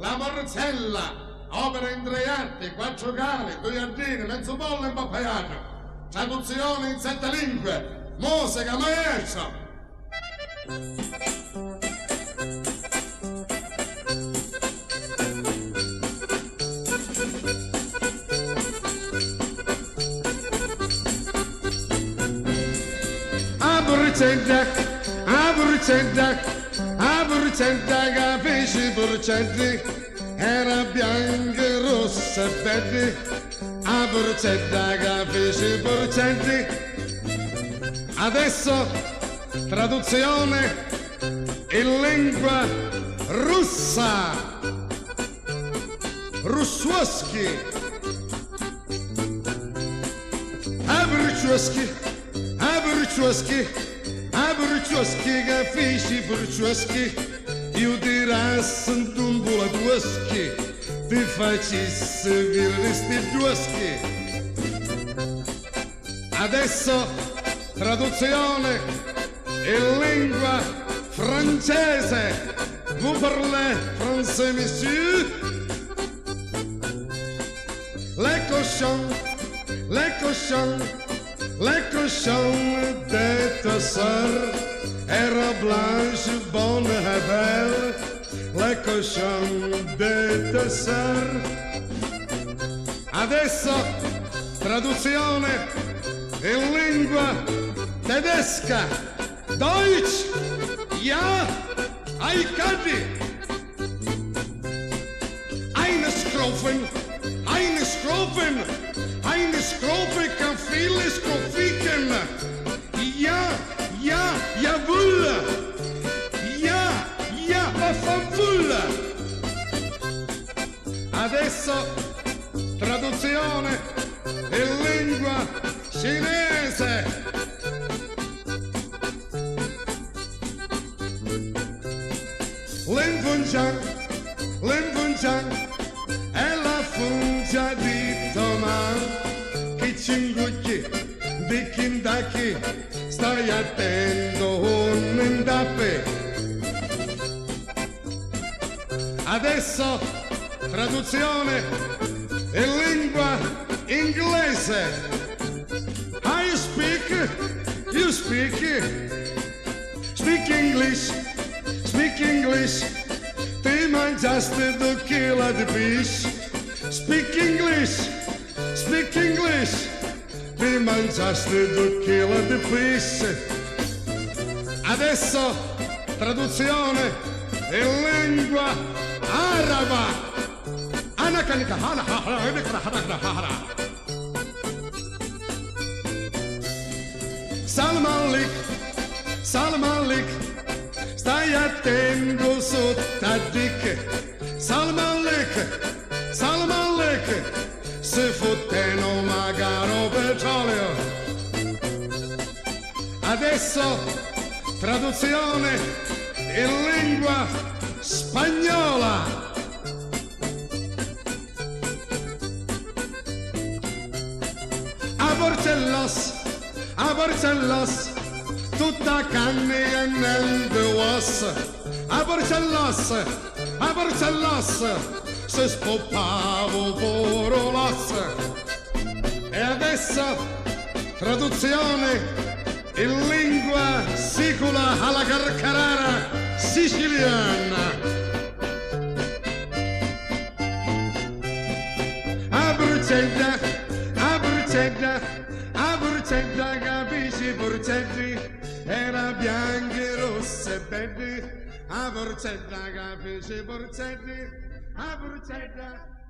La morzella, opera in 3 atti, 4 cali, 2 giardini, mezzo pollo e un pappaiato. Traduzione in 7 lingue. Musica, maestro! Aburcenta, capisci burcenti, era bianca, rossa e verde. Aburcenta, capisci burcenti. Adesso traduzione in lingua russa. Russuoschi. Aburcioschi, aburcioschi. Aburcioschi, capisci burcioschi, io ti rassanto un po' la tuoschi, ti facessi virre sti duoschi. Adesso traduzione in lingua francese. Vous parlez français, monsieur? Les cochons, les cochons, les cochons de ta sœur era blanche, bonne et belle. Les cochons de ta sœur. Adesso traduzione in lingua tedesca. Deutsch, ja, ai cadi. Eine Strophen, eine Strophen. Eine Strophe kann viele Strophiken. Ja, ja, jawohl. Ja, ja, vaffanculo. Adesso traduzione in lingua cinese. L'infunzione, l'infunzione è la funzione di Tomà. Cingucchi, di Kindaki, stai attento, non tappe. Adesso traduzione in lingua inglese. I speak, you speak, speak English, speak English. Ti mangiaste 2 chili di fish. Speak English, speak English. Ti mangiaste 2 chili di fish. Adesso traduzione in lingua araba. Salam alik, salam alik. Stai attento sotto a dick. Salam alik, salam alik. Se fotteno magaro petrolio. Adesso traduzione in lingua spagnola. A Barcellos, tutta canne e nel was. A Barcellos, se spoppavo porolas. E adesso traduzione in lingua sicula alla carcarara siciliana. Aburcetta, capisci burcetti, era bianche, rosse e verdi. Aburcetta, capisci burcetti, aburcetta.